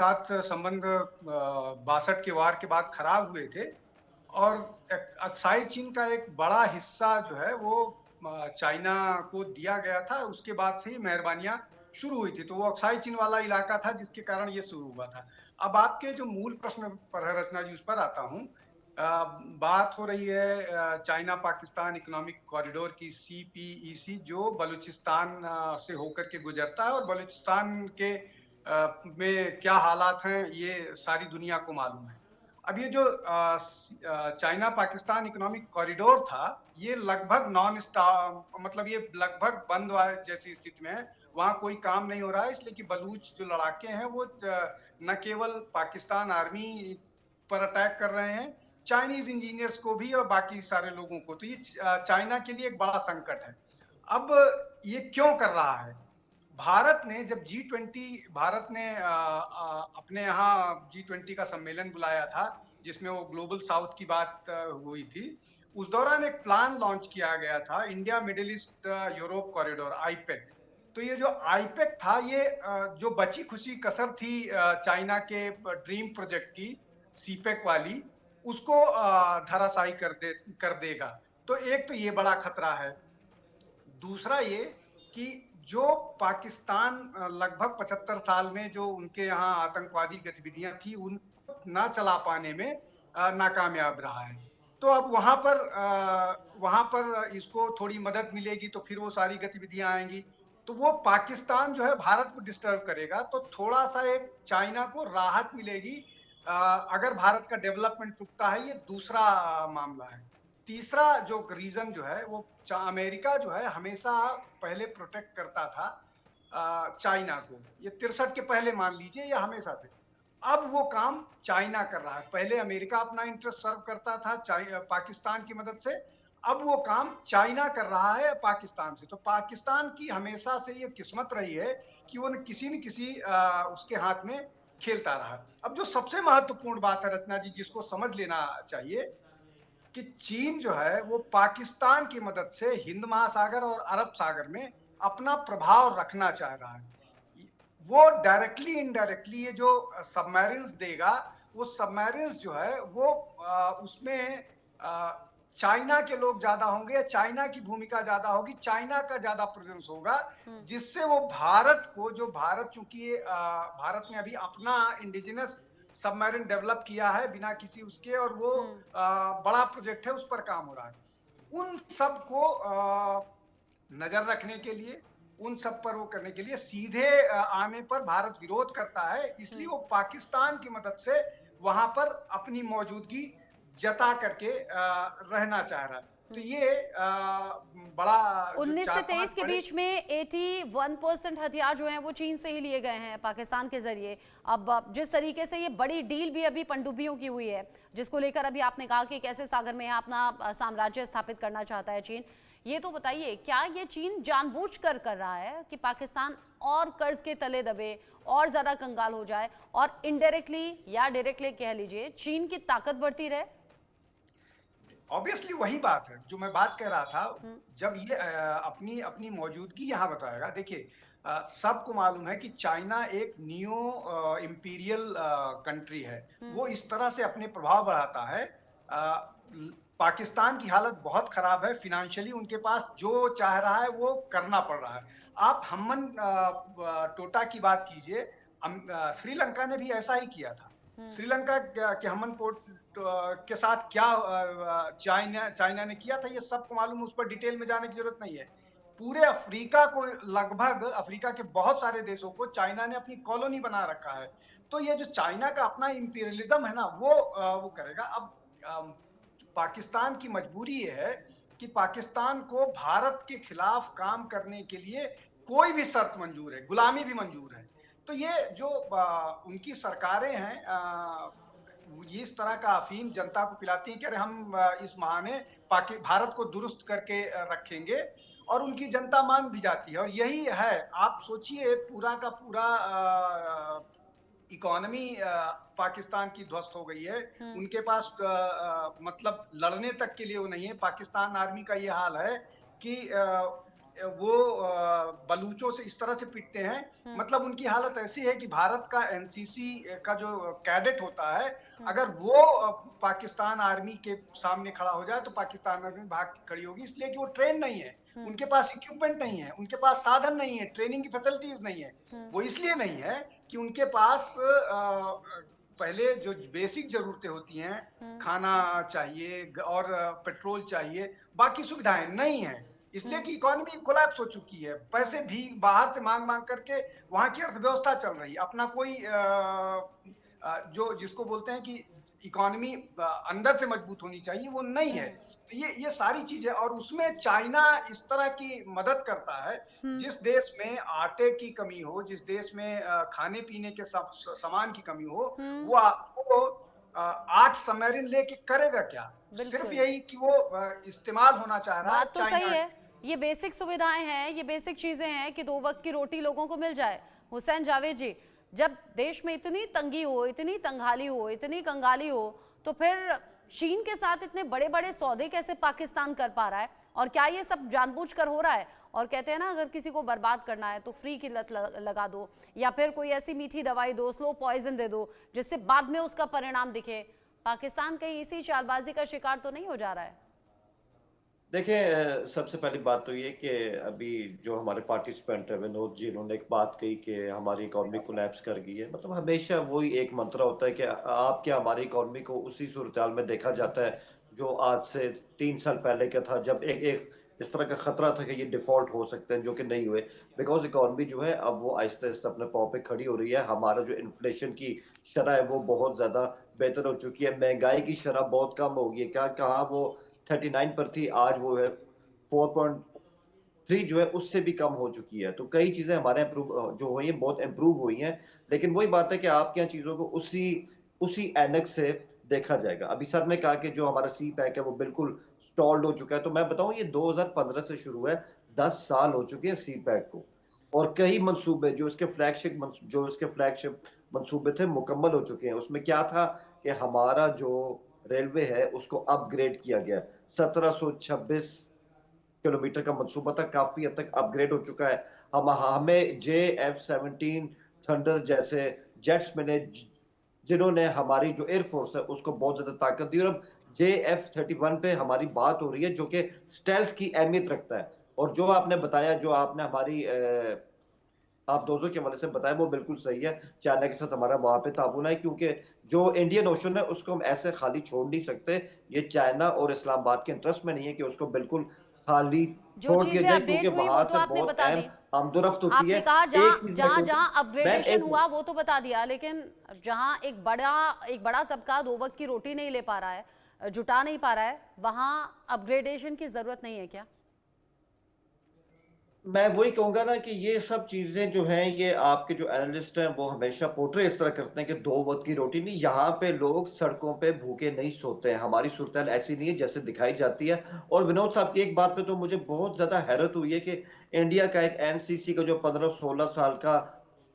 साथ संबंध 62 के वार के बाद खराब हुए थे और अक्साई चीन का एक बड़ा हिस्सा जो है वो चाइना को दिया गया था। उसके बाद से ही मेहरबानियाँ शुरू हुई थी। तो वो अक्साई चीन वाला इलाका था जिसके कारण ये शुरू हुआ था। अब आपके जो मूल प्रश्न पर है रचना जी, उस पर आता हूँ। बात हो रही है चाइना पाकिस्तान इकोनॉमिक कॉरिडोर की, सीपीईसी, जो बलूचिस्तान से होकर के गुजरता है और बलूचिस्तान के में क्या हालात हैं ये सारी दुनिया को मालूम है। अब ये जो चाइना पाकिस्तान इकोनॉमिक कॉरिडोर था, ये लगभग नॉन स्टा मतलब ये लगभग बंद जैसी स्थिति में है। वहाँ कोई काम नहीं हो रहा है, इसलिए कि बलूच जो लड़ाके हैं वो न केवल पाकिस्तान आर्मी पर अटैक कर रहे हैं, चाइनीज इंजीनियर्स को भी और बाकी सारे लोगों को। तो ये चाइना के लिए एक बड़ा संकट है। अब ये क्यों कर रहा है? भारत ने जब G20 भारत ने अपने यहाँ G20 का सम्मेलन बुलाया था, जिसमें वो ग्लोबल साउथ की बात हुई थी। उस दौरान एक प्लान लॉन्च किया गया था, India middle east Europe corridor, IUPAC. तो ये जो आईपेक था, ये जो बची खुची कसर थी चाइना के ड्रीम प्रोजेक्ट की, सीपेक वाली, उसको धराशायी कर देगा। तो एक तो ये बड़ा खतरा है। दूसरा ये कि जो पाकिस्तान लगभग 75 साल में जो उनके यहाँ आतंकवादी गतिविधियां थी, उनको ना चला पाने में नाकामयाब रहा है। तो अब वहां पर इसको थोड़ी मदद मिलेगी तो फिर वो सारी गतिविधियां आएंगी। तो वो पाकिस्तान जो है भारत को डिस्टर्ब करेगा, तो थोड़ा सा एक चाइना को राहत मिलेगी अगर भारत का डेवलपमेंट रुकता है। ये दूसरा मामला है। तीसरा जो रीजन जो है वो अमेरिका जो है हमेशा पहले प्रोटेक्ट करता था चाइना को। ये 63 के पहले मान लीजिए या हमेशा से। अब वो काम चाइना कर रहा है। पहले अमेरिका अपना इंटरेस्ट सर्व करता था पाकिस्तान की मदद से। अब वो काम चाइना कर रहा है पाकिस्तान से। तो पाकिस्तान की हमेशा से ये किस्मत रही है कि वो न किसी उसके हाथ में खेलता रहा। अब जो सबसे महत्वपूर्ण बात है रचना जी, जिसको समझ लेना चाहिए कि चीन जो है वो पाकिस्तान की मदद से हिंद महासागर और अरब सागर में अपना प्रभाव रखना चाह रहा है। वो डायरेक्टली इनडायरेक्टली ये जो सबमरीन्स देगा, वो सबमरीन्स जो है वो उसमें चाइना के लोग ज्यादा होंगे या चाइना की भूमिका ज्यादा होगी, चाइना का ज्यादा प्रेजेंस होगा। जिससे वो भारत को, जो भारत चूंकि भारत ने अभी अपना इंडिजिनस सबमरीन डेवलप किया है बिना किसी उसके, और वो बड़ा प्रोजेक्ट है, उस पर काम हो रहा है। उन सब को नजर रखने के लिए, उन सब पर वो करने के लिए सीधे आने पर भारत विरोध करता है। इसलिए वो पाकिस्तान की मदद से वहां पर अपनी मौजूदगी जता करके रहना चाह रहा है। तो ये बड़ा जो 19 से चार 23 पांच के बड़े। बीच में 81% हथियार जो हैं वो चीन से ही लिए गए हैं पाकिस्तान के जरिए। अब जिस तरीके से ये बड़ी डील भी अभी पनडुब्बियों की हुई है, जिसको लेकर अभी आपने कहा कि कैसे सागर में अपना साम्राज्य स्थापित करना चाहता है चीन, ये तो बताइए क्या ये चीन जानबूझकर कर रहा है कि पाकिस्तान और कर्ज के तले दबे और ज्यादा कंगाल हो जाए और इनडायरेक्टली या डायरेक्टली कह लीजिए चीन की ताकत बढ़ती रहे? ऑब्वियसली वही बात है जो मैं बात कह रहा था। जब ये अपनी अपनी मौजूदगी यहाँ बताएगा। देखिए, सबको मालूम है कि चाइना एक नियो इंपीरियल कंट्री है। वो इस तरह से अपने प्रभाव बढ़ाता है। पाकिस्तान की हालत बहुत खराब है फिनेंशियली, उनके पास जो चाह रहा है वो करना पड़ रहा है। आप हमन टोटा की बात कीजिए। श्रीलंका ने भी ऐसा ही किया था। श्रीलंका के हमन पोर्ट के साथ क्या चाइना चाइना ने किया था, ये सबको मालूम, उस पर डिटेल में जाने की जरूरत नहीं है। पूरे अफ्रीका को, लगभग अफ्रीका के बहुत सारे देशों को चाइना ने अपनी कॉलोनी बना रखा है। तो ये जो चाइना का अपना इंपीरियलिज्म है ना, वो करेगा। अब पाकिस्तान की मजबूरी ये है कि पाकिस्तान को भारत के खिलाफ काम करने के लिए कोई भी शर्त मंजूर है, गुलामी भी मंजूर है। तो ये जो उनकी सरकारें हैं, ये इस तरह का अफीम जनता को पिलाती हैं कि अरे हम इस बहाने भारत को दुरुस्त करके रखेंगे, और उनकी जनता मान भी जाती है। और यही है, आप सोचिए, पूरा का पूरा इकोनॉमी पाकिस्तान की ध्वस्त हो गई है। उनके पास मतलब लड़ने तक के लिए वो नहीं है। पाकिस्तान आर्मी का ये हाल है कि वो बलूचों से इस तरह से पिटते हैं, मतलब उनकी हालत ऐसी है कि भारत का एनसीसी का जो कैडेट होता है, अगर वो पाकिस्तान आर्मी के सामने खड़ा हो जाए तो पाकिस्तान आर्मी भाग के खड़ी होगी, इसलिए कि वो ट्रेन नहीं है, उनके पास इक्विपमेंट नहीं है, उनके पास साधन नहीं है, ट्रेनिंग की फैसिलिटीज नहीं है। वो इसलिए नहीं है कि उनके पास पहले जो बेसिक ज़रूरतें होती हैं, खाना चाहिए और पेट्रोल चाहिए, बाकी सुविधाएँ नहीं हैं। इसलिए कि इकोनॉमी कोलैप्स हो चुकी है। पैसे भी बाहर से माँग-माँग करके वहाँ की अर्थव्यवस्था चल रही है। अपना कोई जो जिसको बोलते हैं कि इकोनॉमी अंदर से मजबूत होनी चाहिए, वो नहीं है। तो ये सारी चीज़ें और उसमें चाइना इस तरह की मदद करता है, जिस देश में आटे की कमी हो, जिस देश में खाने-पीने के सामान की कमी हो, वो आपको 8 सबमरीन लेके करेगा क्या? सिर्फ़ बिल्कुल। यही कि वो इस्तेमाल होना चाह रहा है बात तो सही चाइना। है। ये बेसिक सुविधाएं हैं, ये बेसिक चीजें हैं कि 2 वक्त की रोटी लोगों को मिल जाए। हुसैन जावेद जी, जब देश में इतनी तंगी हो, इतनी तंगहाली हो, इतनी कंगाली हो, तो फिर चीन के साथ इतने बड़े-बड़े सौदे कैसे पाकिस्तान कर पा रहा है? और क्या ये सब जानबूझकर हो रहा है? और कहते हैं ना, अगर किसी को बर्बाद करना है तो फ्री की लत लगा दो, या फिर कोई ऐसी मीठी दवाई दो, स्लो पॉइजन दे दो, जिससे बाद में उसका परिणाम दिखे। पाकिस्तान कहीं इसी चालबाजी का शिकार तो नहीं हो जा रहा है? देखिए सबसे पहली बात तो ये कि अभी जो हमारे पार्टिसिपेंट है विनोद जी, उन्होंने एक बात कही कि हमारी इकोनॉमी कोलैप्स कर गई है। मतलब हमेशा वही एक मंत्र होता है कि आप क्या हमारी इकोनॉमी को उसी सूरत-हाल में देखा जाता है जो आज से 3 साल पहले का था, जब एक एक इस तरह का खतरा था कि ये डिफ़ॉल्ट हो सकते हैं, जो कि नहीं हुए। बिकॉज़ इकोनॉमी जो है अब वो आहिस्ता-आहिस्ता अपने पाँव पे खड़ी हो रही है। हमारा जो इन्फ्लेशन की शरह है वो बहुत ज़्यादा बेहतर हो चुकी है। महँगाई की शरह बहुत कम हो गई है। क्या कहाँ वो 39 पर थी, आज वो है 4.3 जो है उससे भी कम हो चुकी है। तो कई चीज़ें हमारे जो हुई हैं बहुत इम्प्रूव हुई हैं। लेकिन वही बात है कि आपके यहाँ चीज़ों को उसी उसी ऐनक से देखा जाएगा। अभी सर ने कहा कि जो हमारा सी पैक है वो बिल्कुल स्टॉल्ड हो चुका है। तो मैं बताऊँ ये 2015 से शुरू है, 10 साल हो चुके हैं सी पैक को। और कई मंसूबे जो इसके फ्लैगशिप मंसूबे थे मुकम्मल हो चुके हैं। उसमें क्या था कि हमारा जो रेलवे है उसको अपग्रेड किया गया। 1726 किलोमीटर का मंसूबा था, काफ़ी हद तक अपग्रेड हो चुका है। हमें JF-17 थंडर जैसे जेट्स मिले जिन्होंने हमारी जो एयर फोर्स है उसको बहुत ज़्यादा ताकत दी। और अब JF-31 पे हमारी बात हो रही है जो कि स्टेल्थ की अहमियत रखता है। और जो आपने बताया, जो आपने हमारी आप दोस्तों के हवाले से बताया वो बिल्कुल सही है। चाइना के साथ हमारा वहाँ पे ताउन है, क्योंकि जो इंडियन ओशन है उसको हम ऐसे खाली छोड़ नहीं सकते। ये चाइना और इस्लामाबाद के इंटरेस्ट में नहीं है कि उसको बिल्कुल खाली जो छोड़ दिया चीजें जाए, क्योंकि अपडेट हुई वो वहाँ तो से आपने बहुत बता अहम दी। आमदोरफ्त होती है। आपने कहा एक चीज़ मैं जहां कहूँगा, जहां मैम अपग्रेडेशन एक हुआ वो तो बता दिया, लेकिन जहां एक बड़ा तबका 2 वक्त की रोटी नहीं ले पा रहा है, जुटा नहीं पा रहा है, वहां अपग्रेडेशन की जरूरत नहीं है क्या? मैं वही कहूँगा ना कि ये सब चीज़ें जो हैं, ये आपके जो एनालिस्ट हैं वो हमेशा पोर्ट्रे इस तरह करते हैं कि 2 वक़्त की रोटी नहीं, यहाँ पे लोग सड़कों पे भूखे नहीं सोते हैं। हमारी सूरत-हाल ऐसी नहीं है जैसे दिखाई जाती है। और विनोद साहब की एक बात पे तो मुझे बहुत ज़्यादा हैरत हुई है कि इंडिया का एक एनसीसी का जो 15-16 साल का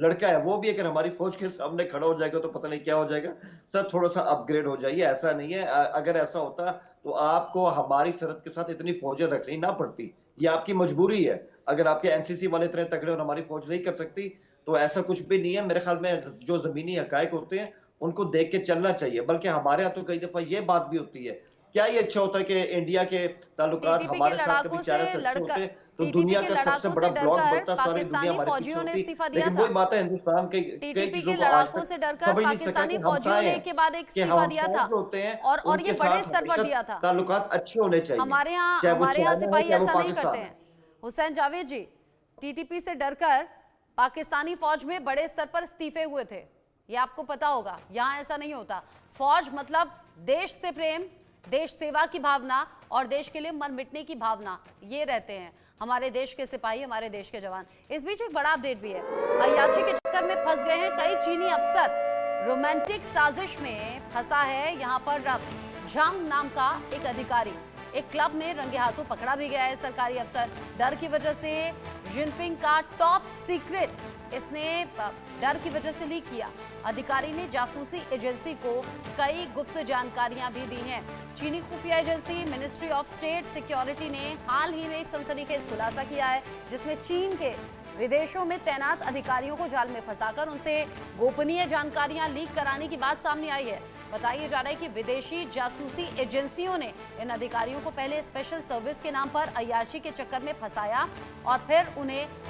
लड़का है, वो भी अगर हमारी फ़ौज के सामने खड़ा हो जाएगा तो पता नहीं क्या हो जाएगा। सर थोड़ा-सा अपग्रेड हो जाइए, ऐसा नहीं है। अगर ऐसा होता तो आपको हमारी सरहद के साथ इतनी फ़ौजें रखनी ना पड़ती। ये आपकी मजबूरी है। अगर आपके एनसीसी वाले इतने तगड़े और हमारी फ़ौज नहीं कर सकती, तो ऐसा कुछ भी नहीं है। मेरे ख़्याल में जो ज़मीनी हक़ाइक़ होते हैं, उनको देख के चलना चाहिए। बल्कि हमारे यहाँ तो कई दफ़ा ये बात भी होती है। क्या ये अच्छा होता है कि इंडिया के ताल्लुकात टीटीपी के हमारे साथ कभी लड़ाकों चाइना से से अच्छे लड़कर होते, तो टीटीपी दुनिया के का सबसे लड़ाकों बड़ा से ब्लॉक डरकर बनता, सारी दुनिया पाकिस्तानी हमारे पीछे फौजियों ने होती। इस्तीफा दिया लेकिन था। वही बात है, हिंदुस्तान कई कई टीटीपी चीज़ों के को आज लड़ाकों तक से डरकर समझ नहीं सका, पाकिस्तानी क्योंकि हम फौजियों हमसाए ने हैं एक के बाद एक कि इस्तीफा दिया था, हमसाए जो होते हैं, और ये उनके बड़े साथ स्तर पर हमेशा दिया था। ताल्लुकात अच्छे होने चाहिए, चाहे वो हमारे यहाँ चाइना है, सिपाही चाहे वो ऐसा नहीं पाकिस्तान करते है। हैं। हुसैन जावेद जी, टीटीपी से डरकर पाकिस्तानी फौज में बड़े स्तर पर इस्तीफे हुए थे, ये आपको पता होगा। यहाँ ऐसा नहीं होता। फौज मतलब देश से प्रेम, देश सेवा की भावना और देश के लिए मर मिटने की भावना, ये रहते हैं हमारे देश के सिपाही, हमारे देश के जवान। इस बीच एक बड़ा अपडेट भी है। अयाची के चक्कर में फंस गए हैं कई चीनी अफसर। रोमांटिक साजिश में फंसा है यहाँ पर झांग नाम का एक अधिकारी। एक क्लब में रंगे हाथों पकड़ा भी गया है सरकारी अफसर। डर की वजह से जिनपिंग का टॉप सीक्रेट इसने डर की वजह से लीक किया। अधिकारी ने जासूसी एजेंसी को कई गुप्त जानकारियां भी दी हैं। चीनी खुफिया agency ministry of state security ने हाल ही में एक सनसनीखेज खुलासा किया है, जिसमें चीन के विदेशों में तैनात अधिकारियों को जाल में फंसाकर उनसे गोपनीय जानकारियां लीक कराने की बात सामने आई है। बताया जा रहा है कि विदेशी जासूसी एजेंसियों ने इन अधिकारियों को पहले स्पेशल सर्विस के नाम पर अय्याशी के चक्कर में फंसाया और फिर उन्हें